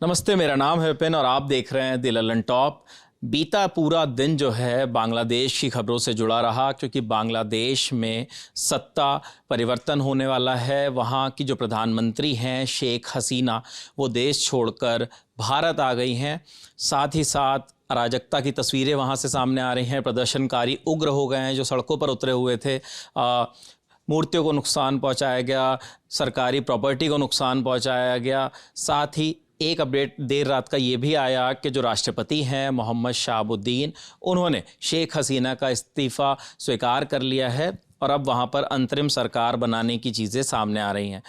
नमस्ते, मेरा नाम है विपिन और आप देख रहे हैं द ललन टॉप। बीता पूरा दिन जो है बांग्लादेश की खबरों से जुड़ा रहा, क्योंकि बांग्लादेश में सत्ता परिवर्तन होने वाला है। वहाँ की जो प्रधानमंत्री हैं शेख हसीना, वो देश छोड़कर भारत आ गई हैं। साथ ही साथ अराजकता की तस्वीरें वहाँ से सामने आ रही हैं। प्रदर्शनकारी उग्र हो गए हैं जो सड़कों पर उतरे हुए थे। मूर्तियों को नुकसान पहुंचाया गया, सरकारी प्रॉपर्टी को नुकसान पहुंचाया गया। साथ ही एक अपडेट देर रात का ये भी आया कि जो राष्ट्रपति हैं मोहम्मद शहाबुद्दीन, उन्होंने शेख हसीना का इस्तीफ़ा स्वीकार कर लिया है और अब वहाँ पर अंतरिम सरकार बनाने की चीज़ें सामने आ रही हैं।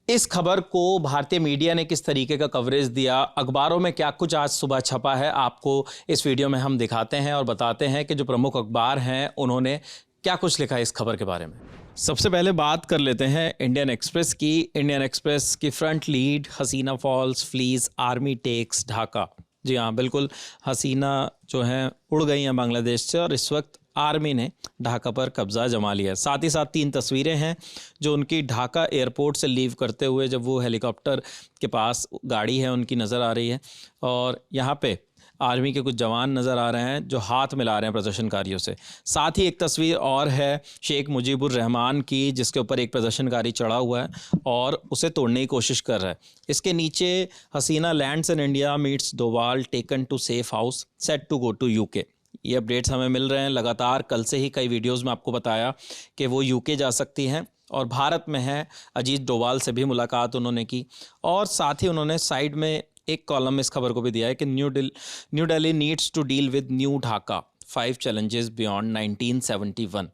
इस खबर को भारतीय मीडिया ने किस तरीके का कवरेज दिया, अखबारों में क्या कुछ आज सुबह छपा है, आपको इस वीडियो में हम दिखाते हैं और बताते हैं कि जो प्रमुख अखबार हैं उन्होंने क्या कुछ लिखा है इस खबर के बारे में। सबसे पहले बात कर लेते हैं इंडियन एक्सप्रेस की। इंडियन एक्सप्रेस की front lead, Hasina falls flees army takes Dhaka. जी हाँ, बिल्कुल, हसीना जो हैं उड़ गई हैं बांग्लादेश से और इस वक्त आर्मी ने ढाका पर कब्जा जमा लिया है। साथ ही साथ 3 तस्वीरें हैं जो उनकी ढाका एयरपोर्ट से लीव करते हुए जब वो हेलीकॉप्टर के पास गाड़ी है उनकी नज़र आ रही है। और यहाँ पे आर्मी के कुछ जवान नज़र आ रहे हैं जो हाथ मिला रहे हैं प्रदर्शनकारियों से। साथ ही एक तस्वीर और है शेख मुजीबुर रहमान की, जिसके ऊपर एक प्रदर्शनकारी चढ़ा हुआ है और उसे तोड़ने की कोशिश कर रहा है। इसके नीचे Hasina lands in India meets Doval taken to safe house set to go to UK. ये अपडेट्स हमें मिल रहे हैं लगातार। कल से ही कई वीडियोज़ में आपको बताया कि वो यूके जा सकती हैं और भारत में है। अजीत डोवाल से भी मुलाकात उन्होंने की और साथ ही उन्होंने साइड में एक कॉलम इस खबर को भी दिया है कि new Delhi needs to deal with new Dhaka 5 challenges beyond 1971।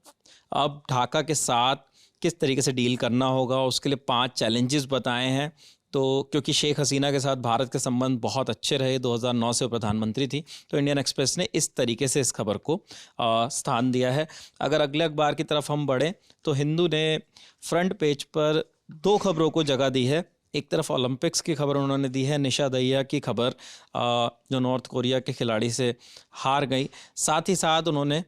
अब ढाका के साथ किस तरीके से डील करना होगा उसके लिए 5 चैलेंजेस बताए हैं। तो क्योंकि शेख हसीना के साथ भारत के संबंध बहुत अच्छे रहे, 2009 से वो प्रधानमंत्री थी, तो इंडियन एक्सप्रेस ने इस तरीके से इस खबर को स्थान दिया है। अगर अगले अखबार की तरफ हम बढ़ें तो हिंदू ने फ्रंट पेज पर 2 खबरों को जगह दी है। एक तरफ ओलंपिक्स की खबर उन्होंने दी है, निशा दहिया की खबर जो नॉर्थ कोरिया के खिलाड़ी से हार गई। साथ ही साथ उन्होंने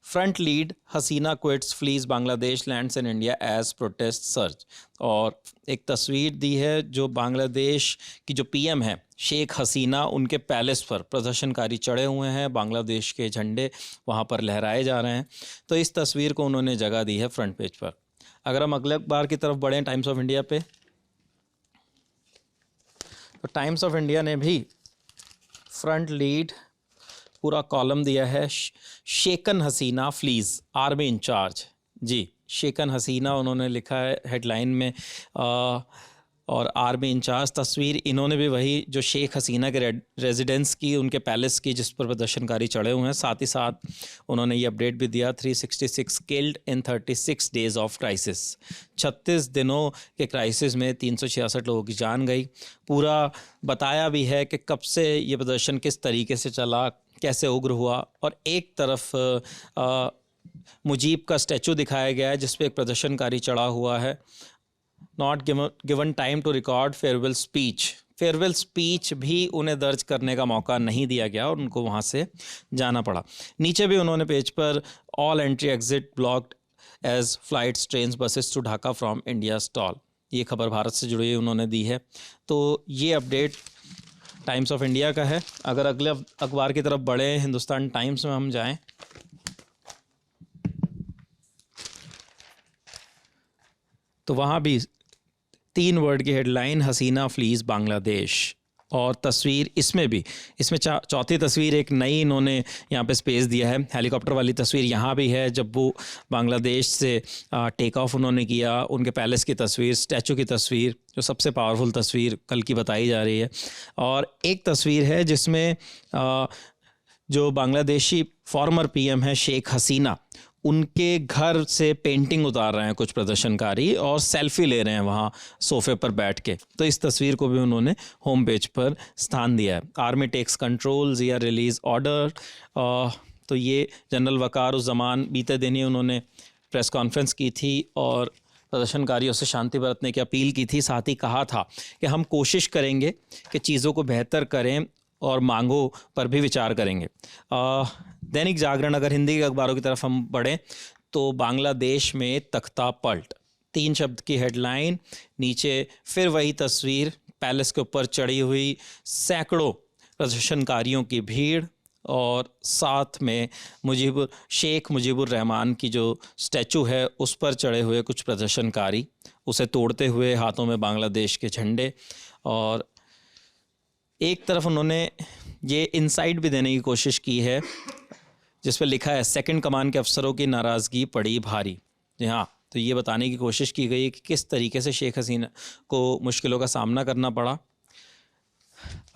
front lead Hasina quits flees Bangladesh lands in India as protest search और एक तस्वीर दी है जो बांग्लादेश की जो पीएम है शेख हसीना, उनके पैलेस पर प्रदर्शनकारी चढ़े हुए हैं, बांग्लादेश के झंडे वहाँ पर लहराए जा रहे हैं। तो इस तस्वीर को उन्होंने जगह दी है फ्रंट पेज पर। अगर हम अगले अखबार की तरफ बढ़ें टाइम्स ऑफ इंडिया पे, तो टाइम्स ऑफ इंडिया ने भी फ्रंट लीड पूरा कॉलम दिया है, शेकन हसीना फ्लीज आर्मी इंचार्ज। जी, शेकन हसीना उन्होंने लिखा है हेडलाइन में और आर्मी इंचार्ज। तस्वीर इन्होंने भी वही जो शेख हसीना के रेजिडेंस की, उनके पैलेस की, जिस पर प्रदर्शनकारी चढ़े हुए हैं। साथ ही साथ उन्होंने ये अपडेट भी दिया 366 killed in 36 days of crisis. 36 दिनों के क्राइसिस में 366 लोगों की जान गई। पूरा बताया भी है कि कब से ये प्रदर्शन किस तरीके से चला, कैसे उग्र हुआ। और एक तरफ मुजीब का स्टैचू दिखाया गया है जिस पे एक प्रदर्शनकारी चढ़ा हुआ है। Not given time to record farewell speech. Farewell speech भी उन्हें दर्ज करने का मौका नहीं दिया गया और उनको वहाँ से जाना पड़ा। नीचे भी उन्होंने पेज पर all entry exit blocked as flights trains buses to Dhaka from India stall. ये खबर भारत से जुड़ी हुई उन्होंने दी है। तो ये अपडेट टाइम्स ऑफ इंडिया का है। अगर अगले अखबार की तरफ बढ़े, हिंदुस्तान टाइम्स में हम जाएं, तो वहाँ भी 3 वर्ड की हेडलाइन, हसीना फ्लीज बांग्लादेश। और तस्वीर इसमें चौथी तस्वीर एक नई इन्होंने यहाँ पे स्पेस दिया है। हेलीकॉप्टर वाली तस्वीर यहाँ भी है जब वो बांग्लादेश से टेक ऑफ उन्होंने किया। उनके पैलेस की तस्वीर, स्टैचू की तस्वीर, जो सबसे पावरफुल तस्वीर कल की बताई जा रही है। और एक तस्वीर है जिसमें जो बांग्लादेशी फॉर्मर पीएम है शेख हसीना, उनके घर से पेंटिंग उतार रहे हैं कुछ प्रदर्शनकारी और सेल्फी ले रहे हैं वहाँ सोफे पर बैठ के। तो इस तस्वीर को भी उन्होंने होम पेज पर स्थान दिया है। आर्मी टेक्स कंट्रोल जिया रिलीज ऑर्डर। तो ये जनरल वक़ारुज़्ज़मान बीते दिन ही उन्होंने प्रेस कॉन्फ्रेंस की थी और प्रदर्शनकारियों से शांति बरतने की अपील की थी। साथ ही कहा था कि हम कोशिश करेंगे कि चीज़ों को बेहतर करें और मांगों पर भी विचार करेंगे। दैनिक जागरण, अगर हिंदी के अखबारों की तरफ हम बढ़ें तो बांग्लादेश में तख्ता पलट, 3 शब्द की हेडलाइन, नीचे फिर वही तस्वीर, पैलेस के ऊपर चढ़ी हुई सैकड़ों प्रदर्शनकारियों की भीड़ और साथ में शेख मुजीबुर रहमान की जो स्टैचू है उस पर चढ़े हुए कुछ प्रदर्शनकारी, उसे तोड़ते हुए हाथों में बांग्लादेश के झंडे। और एक तरफ उन्होंने ये इनसाइट भी देने की कोशिश की है जिस पर लिखा है सेकंड कमान के अफसरों की नाराज़गी पड़ी भारी। जी हाँ, तो ये बताने की कोशिश की गई कि किस तरीके से शेख हसीना को मुश्किलों का सामना करना पड़ा।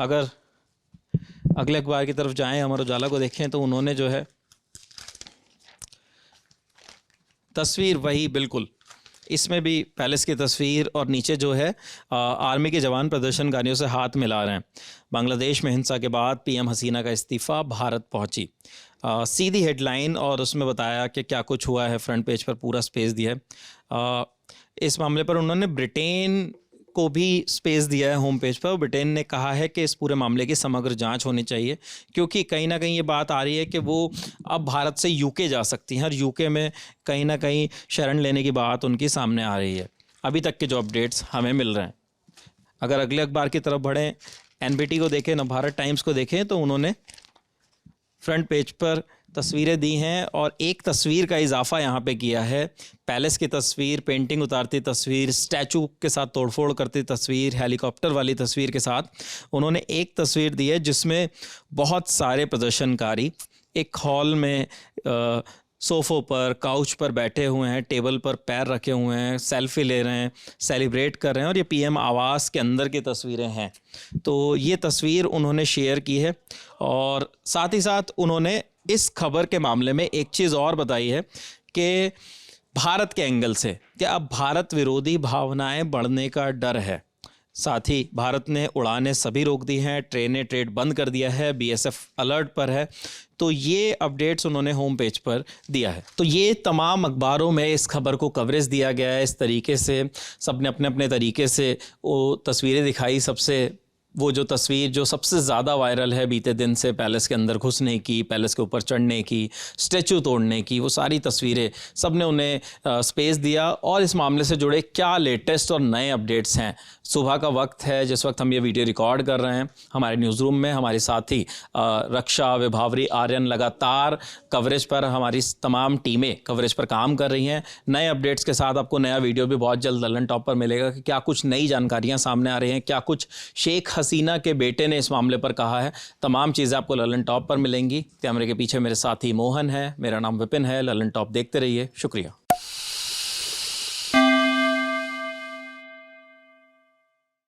अगर अगले अखबार की तरफ जाएं, अमर उजाला को देखें, तो उन्होंने जो है तस्वीर वही बिल्कुल, इसमें भी पैलेस की तस्वीर और नीचे जो है आर्मी के जवान प्रदर्शनकारियों से हाथ मिला रहे हैं। बांग्लादेश में हिंसा के बाद पीएम हसीना का इस्तीफ़ा, भारत पहुंची। सीधी हेडलाइन और उसमें बताया कि क्या कुछ हुआ है, फ्रंट पेज पर पूरा स्पेस दिया है। इस मामले पर उन्होंने ब्रिटेन को भी स्पेस दिया है होम पेज पर। ब्रिटेन ने कहा है कि इस पूरे मामले की समग्र जांच होनी चाहिए, क्योंकि कहीं ना कहीं ये बात आ रही है कि वो अब भारत से यूके जा सकती हैं और यूके में कहीं ना कहीं शरण लेने की बात उनकी सामने आ रही है। अभी तक के जो अपडेट्स हमें मिल रहे हैं। अगर अगले अखबार की तरफ बढ़ें, एनबीटी को देखें, नवभारत टाइम्स को देखें, तो उन्होंने फ्रंट पेज पर तस्वीरें दी हैं और एक तस्वीर का इजाफा यहाँ पे किया है। पैलेस की तस्वीर, पेंटिंग उतारती तस्वीर, स्टैचू के साथ तोड़फोड़ करती तस्वीर, हेलीकॉप्टर वाली तस्वीर के साथ उन्होंने एक तस्वीर दी है जिसमें बहुत सारे प्रदर्शनकारी एक हॉल में सोफ़ों पर, काउच पर बैठे हुए हैं, टेबल पर पैर रखे हुए हैं, सेल्फी ले रहे हैं, सेलिब्रेट कर रहे हैं और ये पीएम आवास के अंदर की तस्वीरें हैं। तो ये तस्वीर उन्होंने शेयर की है और साथ ही साथ उन्होंने इस खबर के मामले में एक चीज़ और बताई है कि भारत के एंगल से कि अब भारत विरोधी भावनाएं बढ़ने का डर है। साथ ही भारत ने उड़ानें सभी रोक दी हैं, ट्रेनें ट्रेड बंद कर दिया है, बीएसएफ अलर्ट पर है। तो ये अपडेट्स उन्होंने होम पेज पर दिया है। तो ये तमाम अखबारों में इस खबर को कवरेज दिया गया है। इस तरीके से सबने अपने अपने तरीके से वो तस्वीरें दिखाई। वो जो तस्वीर जो सबसे ज़्यादा वायरल है बीते दिन से, पैलेस के अंदर घुसने की, पैलेस के ऊपर चढ़ने की, स्टैचू तोड़ने की, वो सारी तस्वीरें सबने उन्हें स्पेस दिया। और इस मामले से जुड़े क्या लेटेस्ट और नए अपडेट्स हैं। सुबह का वक्त है जिस वक्त हम ये वीडियो रिकॉर्ड कर रहे हैं। हमारे न्यूज़ रूम में हमारे साथी रक्षा, विभावरी, आर्यन लगातार कवरेज पर, हमारी तमाम टीमें कवरेज पर काम कर रही हैं। नए अपडेट्स के साथ आपको नया वीडियो भी बहुत जल्द ललन टॉप पर मिलेगा कि क्या कुछ नई जानकारियाँ सामने आ रही हैं, क्या कुछ शेख हसीना के बेटे ने इस मामले पर कहा है। तमाम चीज़ें आपको ललन टॉप पर मिलेंगी। कैमरे के पीछे मेरे साथी मोहन है, मेरा नाम विपिन है। ललन टॉप देखते रहिए। शुक्रिया।